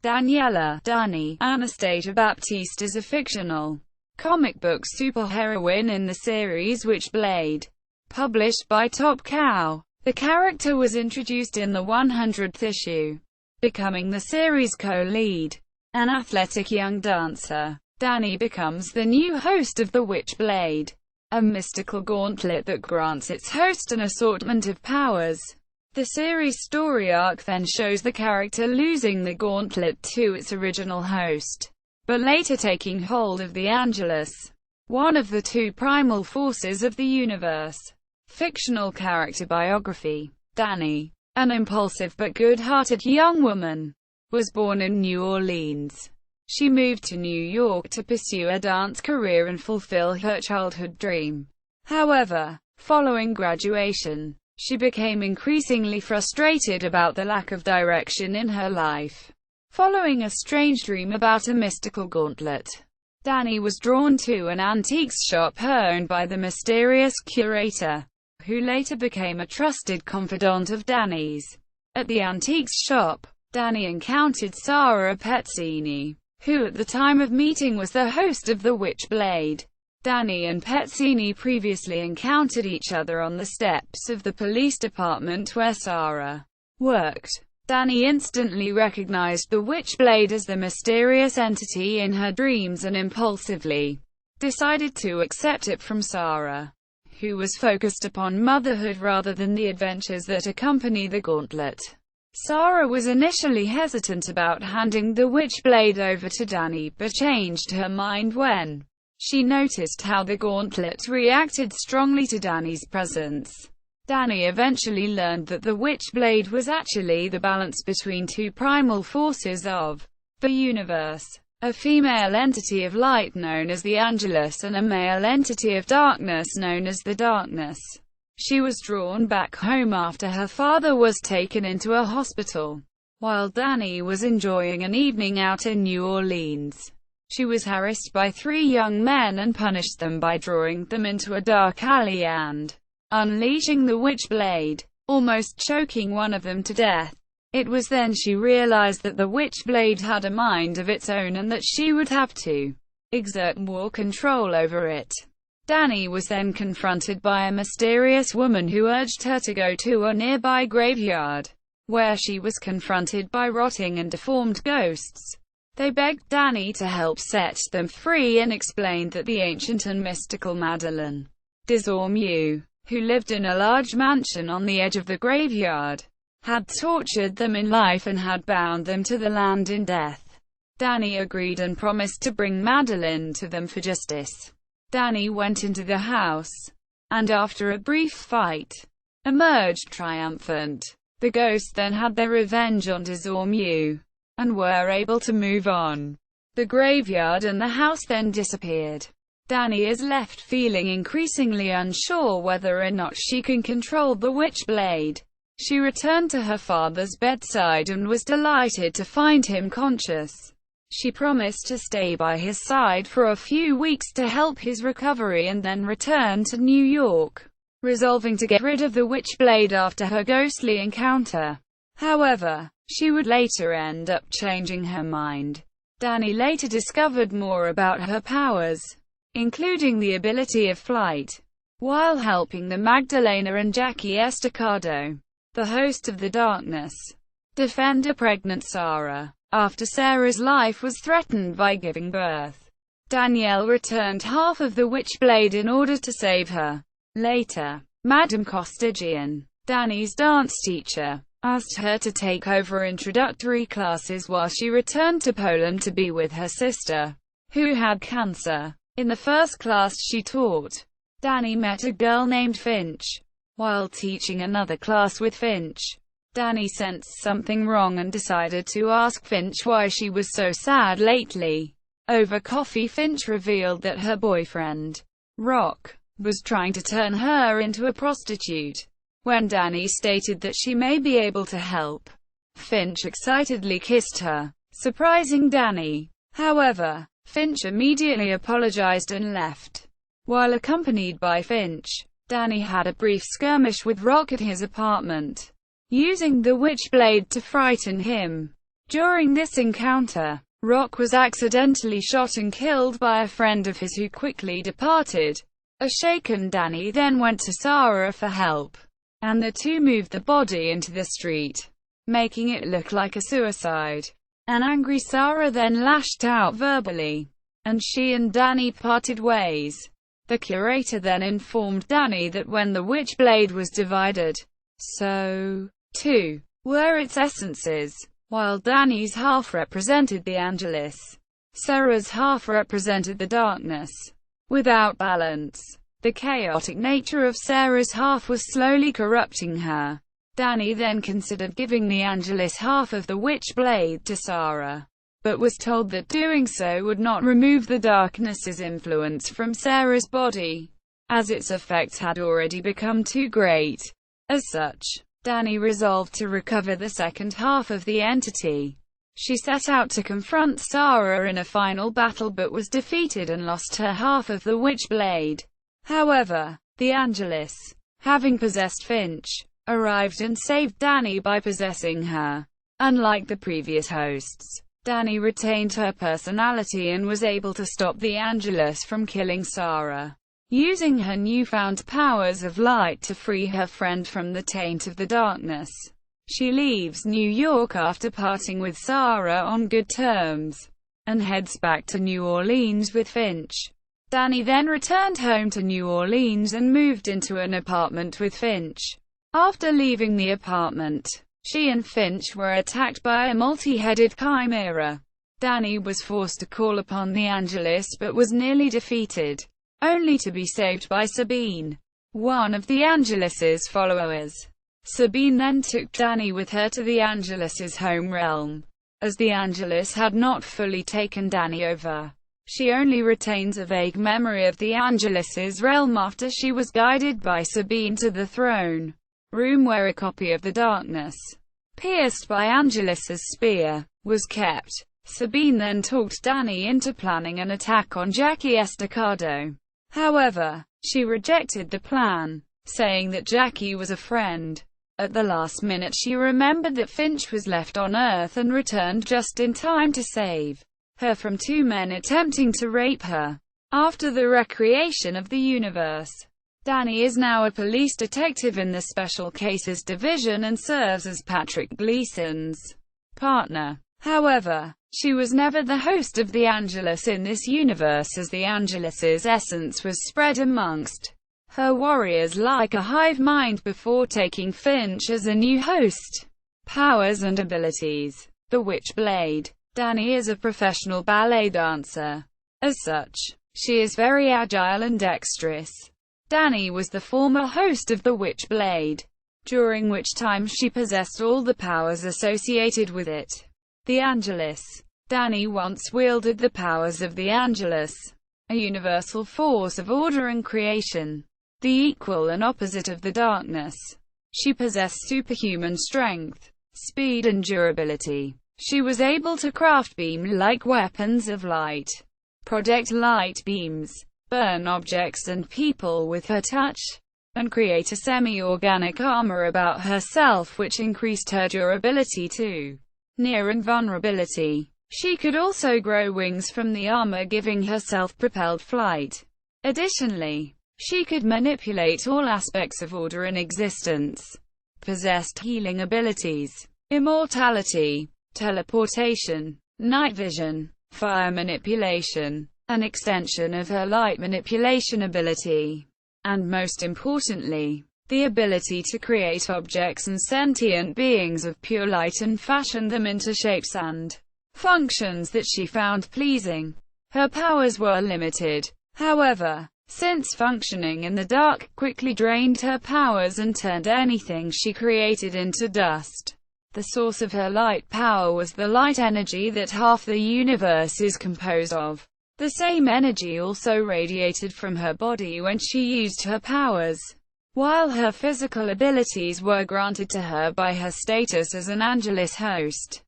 Daniella, Dani, Anastasia Baptiste is a fictional comic book superheroine in the series Witchblade, published by Top Cow. The character was introduced in the 100th issue, becoming the series' co-lead. An athletic young dancer, Dani becomes the new host of the Witchblade, a mystical gauntlet that grants its host an assortment of powers. The series' story arc then shows the character losing the gauntlet to its original host, but later taking hold of the Angelus, one of the two primal forces of the universe. Fictional character biography. Dani, an impulsive but good-hearted young woman, was born in New Orleans. She moved to New York to pursue a dance career and fulfill her childhood dream. However, following graduation, she became increasingly frustrated about the lack of direction in her life. Following a strange dream about a mystical gauntlet, Dani was drawn to an antiques shop owned by the mysterious curator, who later became a trusted confidant of Dani's. At the antiques shop, Dani encountered Sara Pezzini, who at the time of meeting was the host of the Witchblade. Dani and Pezzini previously encountered each other on the steps of the police department where Sara worked. Dani instantly recognized the Witchblade as the mysterious entity in her dreams and impulsively decided to accept it from Sara, who was focused upon motherhood rather than the adventures that accompany the gauntlet. Sara was initially hesitant about handing the Witchblade over to Dani, but changed her mind when she noticed how the gauntlet reacted strongly to Dani's presence. Dani eventually learned that the Witchblade was actually the balance between two primal forces of the universe, a female entity of light known as the Angelus and a male entity of darkness known as the Darkness. She was drawn back home after her father was taken into a hospital. While Dani was enjoying an evening out in New Orleans, she was harassed by three young men and punished them by drawing them into a dark alley and unleashing the Witchblade, almost choking one of them to death. It was then she realized that the Witchblade had a mind of its own and that she would have to exert more control over it. Dani was then confronted by a mysterious woman who urged her to go to a nearby graveyard, where she was confronted by rotting and deformed ghosts. They begged Dani to help set them free and explained that the ancient and mystical Madeleine Desormeaux, who lived in a large mansion on the edge of the graveyard, had tortured them in life and had bound them to the land in death. Dani agreed and promised to bring Madeleine to them for justice. Dani went into the house, and after a brief fight, emerged triumphant. The ghosts then had their revenge on Desormeaux, and were able to move on. The graveyard and the house then disappeared. Dani is left feeling increasingly unsure whether or not she can control the Witchblade. She returned to her father's bedside and was delighted to find him conscious. She promised to stay by his side for a few weeks to help his recovery and then return to New York, resolving to get rid of the Witchblade after her ghostly encounter. However, she would later end up changing her mind. Dani later discovered more about her powers, including the ability of flight, while helping the Magdalena and Jackie Estacado, the host of the Darkness, defend a pregnant Sara. After Sarah's life was threatened by giving birth, Danielle returned half of the Witchblade in order to save her. Later, Madame Costigian, Dani's dance teacher, asked her to take over introductory classes while she returned to Poland to be with her sister, who had cancer. In the first class she taught, Dani met a girl named Finch. While teaching another class with Finch, Dani sensed something wrong and decided to ask Finch why she was so sad lately. Over coffee, Finch revealed that her boyfriend, Rock, was trying to turn her into a prostitute. When Dani stated that she may be able to help, Finch excitedly kissed her, surprising Dani. However, Finch immediately apologized and left. While accompanied by Finch, Dani had a brief skirmish with Rock at his apartment, using the Witchblade to frighten him. During this encounter, Rock was accidentally shot and killed by a friend of his who quickly departed. A shaken Dani then went to Sarah for help, and the two moved the body into the street, making it look like a suicide. An angry Sarah then lashed out verbally, and she and Dani parted ways. The curator then informed Dani that when the Witchblade was divided, so, too, were its essences. While Dani's half represented the Angelus, Sarah's half represented the darkness. Without balance, the chaotic nature of Sarah's half was slowly corrupting her. Dani then considered giving the Angelus half of the Witchblade to Sarah, but was told that doing so would not remove the darkness's influence from Sarah's body, as its effects had already become too great. As such, Dani resolved to recover the second half of the entity. She set out to confront Sarah in a final battle but was defeated and lost her half of the Witchblade. However, the Angelus, having possessed Finch, arrived and saved Dani by possessing her. Unlike the previous hosts, Dani retained her personality and was able to stop the Angelus from killing Sarah, using her newfound powers of light to free her friend from the taint of the darkness. She leaves New York after parting with Sarah on good terms, and heads back to New Orleans with Finch. Dani then returned home to New Orleans and moved into an apartment with Finch. After leaving the apartment, she and Finch were attacked by a multi-headed chimera. Dani was forced to call upon the Angelus but was nearly defeated, only to be saved by Sabine, one of the Angelus's followers. Sabine then took Dani with her to the Angelus's home realm. As the Angelus had not fully taken Dani over, she only retains a vague memory of the Angelus's realm after she was guided by Sabine to the throne room where a copy of the darkness, pierced by Angelus's spear, was kept. Sabine then talked Dani into planning an attack on Jackie Estacado. However, she rejected the plan, saying that Jackie was a friend. At the last minute she remembered that Finch was left on Earth and returned just in time to save her from two men attempting to rape her. After the recreation of the universe, Dani is now a police detective in the Special Cases Division and serves as Patrick Gleason's partner. However, she was never the host of the Angelus in this universe, as the Angelus's essence was spread amongst her warriors like a hive mind before taking Finch as a new host. Powers and abilities. The Witchblade. Dani is a professional ballet dancer. As such, she is very agile and dexterous. Dani was the former host of the Witchblade, during which time she possessed all the powers associated with it. The Angelus. Dani once wielded the powers of the Angelus, a universal force of order and creation, the equal and opposite of the darkness. She possessed superhuman strength, speed and durability. She was able to craft beam-like weapons of light, project light beams, burn objects and people with her touch, and create a semi-organic armor about herself which increased her durability to near invulnerability. She could also grow wings from the armor, giving her self-propelled flight. Additionally, she could manipulate all aspects of order in existence, possessed healing abilities, immortality, teleportation, night vision, fire manipulation, an extension of her light manipulation ability, and most importantly, the ability to create objects and sentient beings of pure light and fashion them into shapes and functions that she found pleasing. Her powers were limited, however, since functioning in the dark quickly drained her powers and turned anything she created into dust. The source of her light power was the light energy that half the universe is composed of. The same energy also radiated from her body when she used her powers. While her physical abilities were granted to her by her status as an Angelus host,